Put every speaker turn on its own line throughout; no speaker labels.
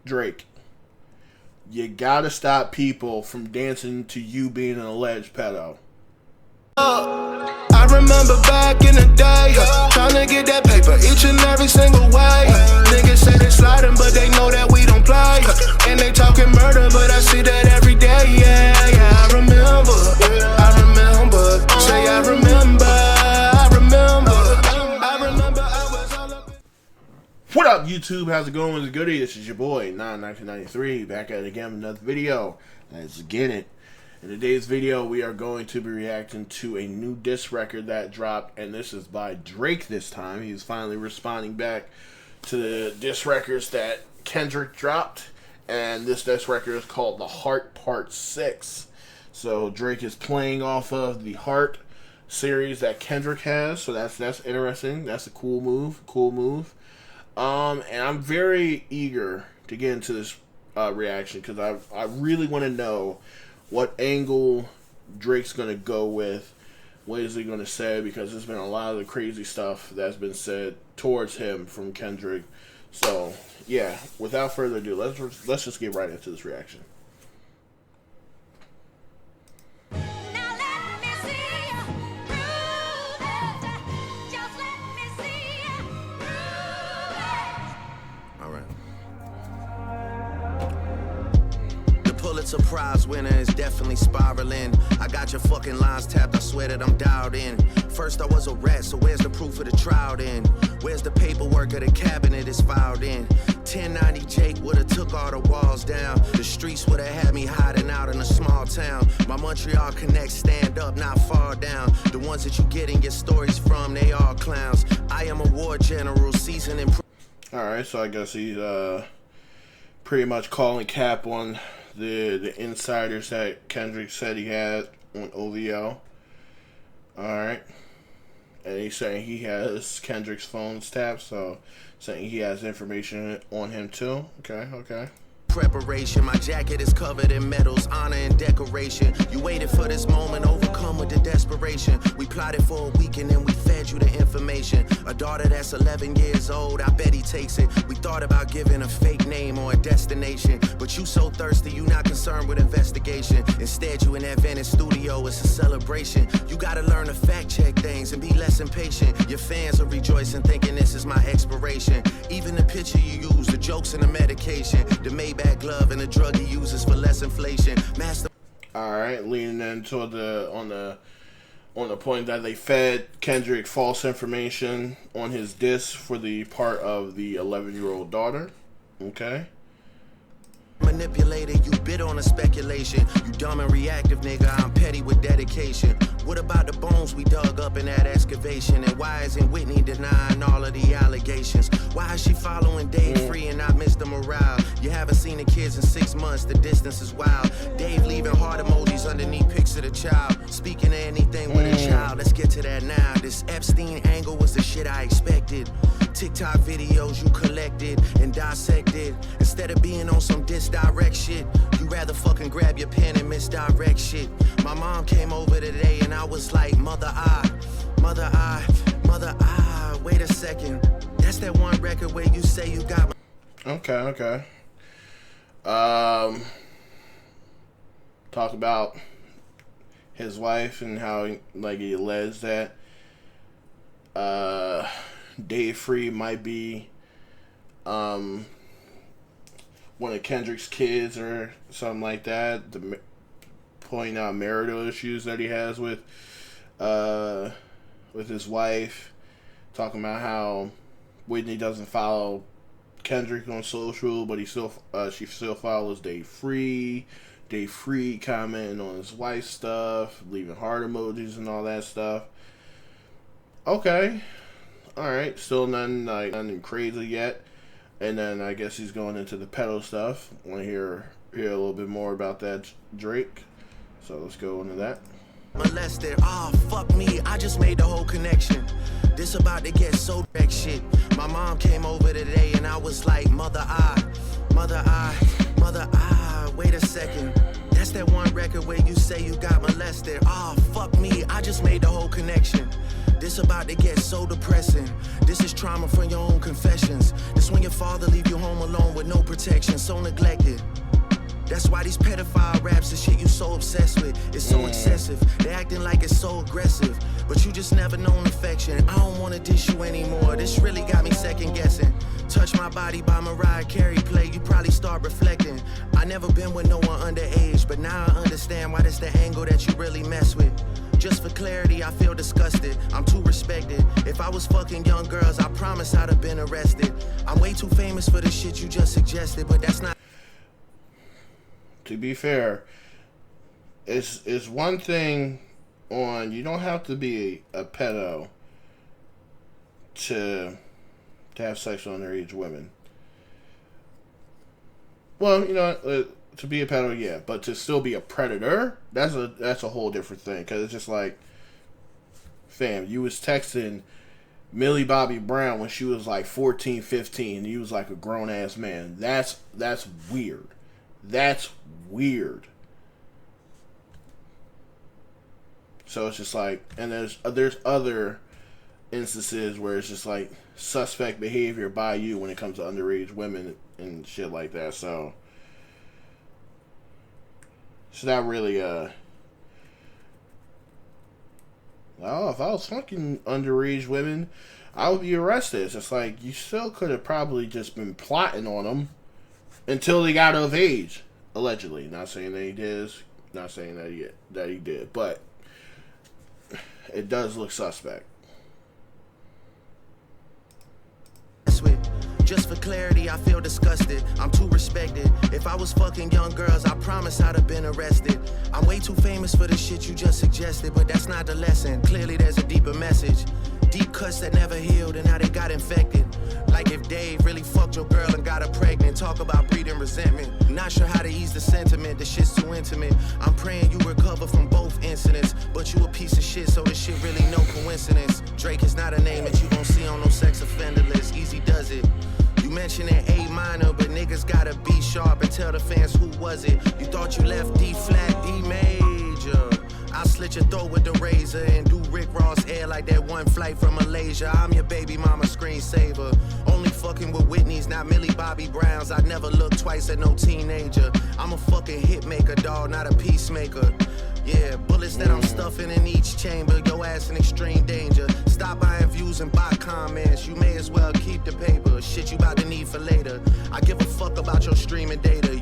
Drake, you gotta stop people from dancing to you being an alleged pedo.
I remember back in the day, trying to get that paper each and every single way. Niggas say they sliding, but they know that we don't play. And they talking murder, but I see that every day. Yeah, I remember. Say I remember. I was all up.
What up, YouTube? How's it going? What's goody? This is your boy, 1993, back at it again with another video. Let's get it. In today's video, we are going to be reacting to a new diss record that dropped, and this is by Drake this time. He's finally responding back to the diss records that Kendrick dropped, and this diss record is called The Heart Part 6. So Drake is playing off of the Heart series that Kendrick has, so that's interesting. That's a cool move. And I'm very eager to get into this reaction because I really want to know what angle Drake's going to go with. What is he going to say? Because there's been a lot of the crazy stuff that's been said towards him from Kendrick. So, yeah, without further ado, let's just get right into this reaction.
Pulitzer Prize winner is definitely spiraling. I got your fucking lines tapped, I swear that I'm dialed in. First I was a rat, so where's the proof of the trial then? Where's the paperwork of the cabinet is filed in? 1090 Jake would've took all the walls down. The streets would've had me hiding out in a small town. My Montreal connects stand up, not fall down. The ones that you getting your stories from, they all clowns. I am a war general, seasoned in...
Alright, so I guess he's pretty much calling cap on the insiders that Kendrick said he had on OVO. Alright. And he's saying he has Kendrick's phones tapped, so saying he has information on him too. Okay.
Preparation, my jacket is covered in medals, honor and decoration. You waited for this moment, overcome with the desperation. We plotted for a week and then we fed you the information. A daughter that's 11 years old, I bet he takes it. We thought about giving a fake name or a destination, but you so thirsty, you not concerned with investigation. Instead, you in that Venice studio, it's a celebration. You gotta learn to fact check things and be less impatient. Your fans are rejoicing, thinking this is my expiration. Even the picture you use, the jokes and the medication, the Maybach glove and the drug he uses for less inflation. Master.
All right, leaning into on the point that they fed Kendrick false information on his diss for the part of the 11-year-old daughter. Okay.
Manipulated, you bid on a speculation. You dumb and reactive, nigga, I'm petty with dedication. What about the bones we dug up in that excavation? And why isn't Whitney denying all of the allegations? Why is she following Dave free and not Mr. Morale? You haven't seen the kids in 6 months, the distance is wild. Dave leaving heart emojis underneath pics of the child. Speaking of anything with a child, let's get to that now. This Epstein angle was the shit I expected. TikTok videos you collected and dissected. Instead of being on some disdirect shit, you rather fucking grab your pen and misdirect shit. My mom came over today and I was like, mother I, wait a second. That's that one record where you say you got my...
Okay. Talk about his wife and how he alleged that Dave Free might be one of Kendrick's kids or something like that. Pointing out marital issues that he has with his wife. Talking about how Whitney doesn't follow Kendrick on social, but she still follows Dave Free. Dave Free commenting on his wife's stuff, leaving heart emojis and all that stuff. Okay. Alright, still nothing crazy yet. And then I guess he's going into the pedo stuff. Want to hear a little bit more about that, Drake. So let's go into that.
Molested, fuck me, I just made the whole connection. This about to get so wrecked shit. My mom came over today and I was like, mother I, wait a second. That's that one record where you say you got molested. Fuck me, I just made the whole connection. This about to get so depressing. This is trauma from your own confessions. This when your father leave you home alone with no protection, so neglected. That's why these pedophile raps and shit you so obsessed with is so excessive. They acting like it's so aggressive, but you just never known affection. I don't wanna dish you anymore. This really got me second guessing. Touch My Body by Mariah Carey play, you probably start reflecting. I never been with no one underage, but now I understand why that's the angle that you really mess with. Just for clarity, I feel disgusted. I'm too respected. If I was fucking young girls, I promise I'd have been arrested. I'm way too famous for the shit you just suggested, but that's not.
To be fair, it's one thing on, you don't have to be a pedo to have sex with underage women. Well, you know, to be a pedo, yeah, but to still be a predator, that's a whole different thing. Because it's just like, fam, you was texting Millie Bobby Brown when she was like 14, 15, and you was like a grown ass man. That's weird. That's weird. So it's just like, and there's other instances where it's just like suspect behavior by you when it comes to underage women and shit like that. So it's not really oh, if I was fucking underage women, I would be arrested. It's just like, you still could have probably just been plotting on them until they got of age, allegedly. Not saying that he did, not saying that he did, but it does look suspect.
Just for clarity, I feel disgusted. I'm too respected. If I was fucking young girls, I promise I'd have been arrested. I'm way too famous for the shit you just suggested, but that's not the lesson. Clearly there's a deeper message. Deep cuts that never healed and how they got infected. Like if Dave really fucked your girl and got her pregnant. Talk about breeding resentment. Not sure how to ease the sentiment. The shit's too intimate. I'm praying you recover from both incidents, but you a piece of shit, so this shit really no coincidence. Drake is not a name that you gon' see on no sex offender list. Easy does it. You mentioned an A minor, but niggas gotta be sharp and tell the fans who was it. You thought you left D flat, D major. I'll slit your throat with the razor and do Rick Ross hair like that one flight from Malaysia. I'm your baby mama screensaver. Only fucking with Whitney's, not Millie Bobby Browns. I never look twice at no teenager. I'm a fucking hit maker, dawg, not a peacemaker. Yeah, bullets that I'm stuffing in each chamber. Your ass in extreme danger. Stop buying views and buy comments. You may as well keep the paper. Shit you about to need for later. I give a fuck about your streaming data.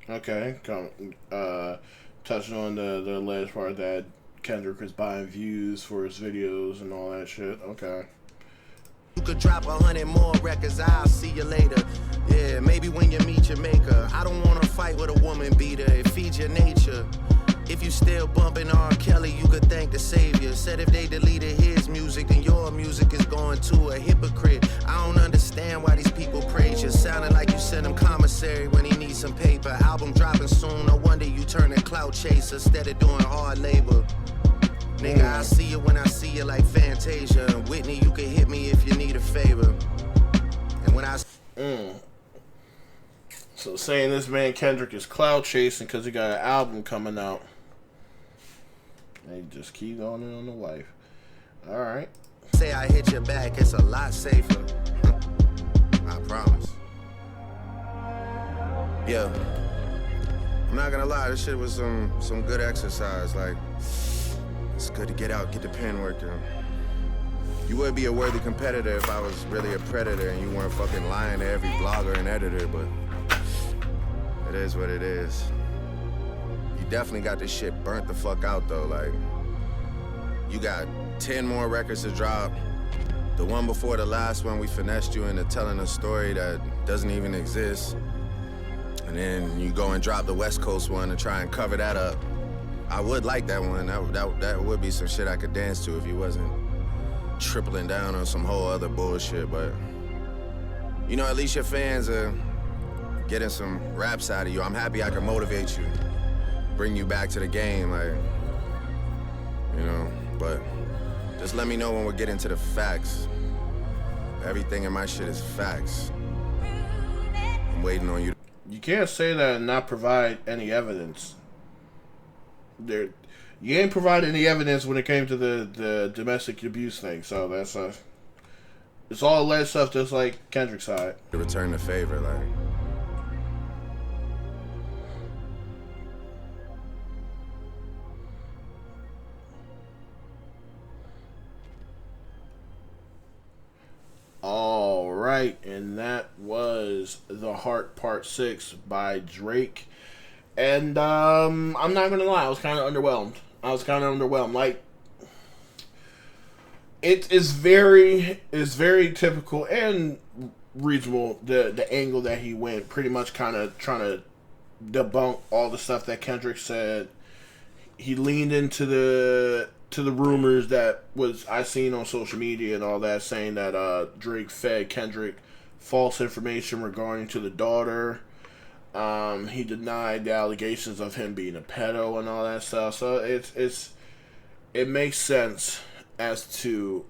Okay, touching on the alleged part that Kendrick is buying views for his videos and all that shit. Okay.
You could drop 100 more records, I'll see you later. Yeah, maybe when you meet your maker. I don't wanna fight with a woman beater. It feeds your nature. If you still bumping R. Kelly, you could thank the savior. Said if they deleted his music, then your music is going to a hypocrite. I don't understand why these people praise you. Sounding like you sent him commissary when he needs some paper. Album dropping soon, no wonder you turn a clout chaser instead of doing hard labor. Nigga, I see you when I see you like Fantasia. And Whitney, you can hit me if you need a favor. And when I...
So saying this man Kendrick is cloud chasing because he got an album coming out. They just keep going in on the wife. Alright.
Say I hit your back, it's a lot safer. I promise. Yeah. I'm not gonna lie, this shit was some good exercise. Like, it's good to get out, get the pen working. You would be a worthy competitor if I was really a predator and you weren't fucking lying to every blogger and editor, but it is what it is. You definitely got this shit burnt the fuck out though. Like, you got 10 more records to drop. The one before the last one, we finessed you into telling a story that doesn't even exist. And then you go and drop the West Coast one and try and cover that up. I would like that one. That would be some shit I could dance to if you wasn't tripling down on some whole other bullshit. But, you know, at least your fans are getting some raps out of you. I'm happy I can motivate you, bring you back to the game, like, you know, but just let me know when we're getting to the facts. Everything in my shit is facts. I'm waiting on you.
You can't say that and not provide any evidence. you ain't provide any evidence when it came to the domestic abuse thing. So that's it's all alleged stuff, just like Kendrick's side.
To return the favor, like.
All right, and that was The Heart Part 6 by Drake. And I'm not gonna lie, I was kind of underwhelmed. Like, it is very typical and reasonable, the angle that he went, pretty much kind of trying to debunk all the stuff that Kendrick said. He leaned into the rumors that I seen on social media and all that, saying that Drake fed Kendrick false information regarding to the daughter. He denied the allegations of him being a pedo and all that stuff. So it makes sense as to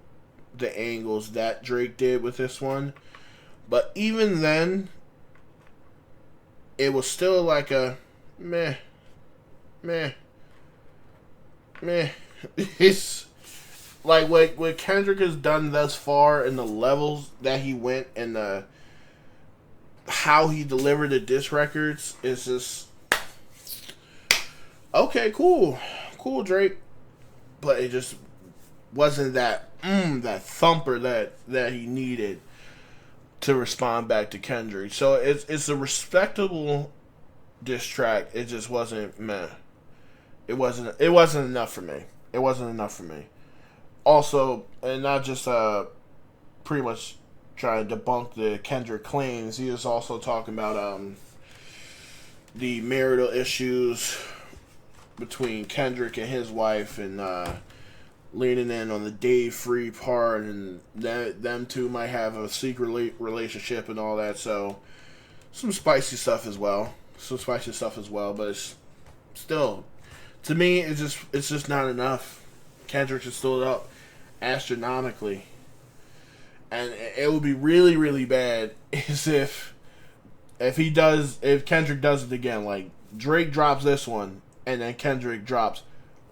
the angles that Drake did with this one. But even then, it was still like a meh. It's like what Kendrick has done thus far, and the levels that he went, and the how he delivered the diss records is just okay, cool, Drake. But it just wasn't that thumper that he needed to respond back to Kendrick. So it's a respectable diss track. It just wasn't meh. It wasn't enough for me. It wasn't enough for me. Also, and not just pretty much trying to debunk the Kendrick claims, he was also talking about the marital issues between Kendrick and his wife, and leaning in on the Dave Free part, and them two might have a secret relationship and all that. So some spicy stuff as well. But it's still, to me, it's just not enough. Kendrick is still up astronomically, and it would be really, really bad is if Kendrick does it again. Like, Drake drops this one, and then Kendrick drops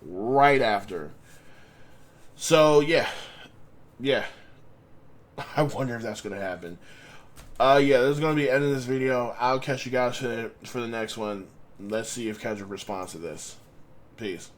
right after. So yeah, I wonder if that's gonna happen. Yeah, this is gonna be the end of this video. I'll catch you guys for the next one. Let's see if Kendrick responds to this. Peace.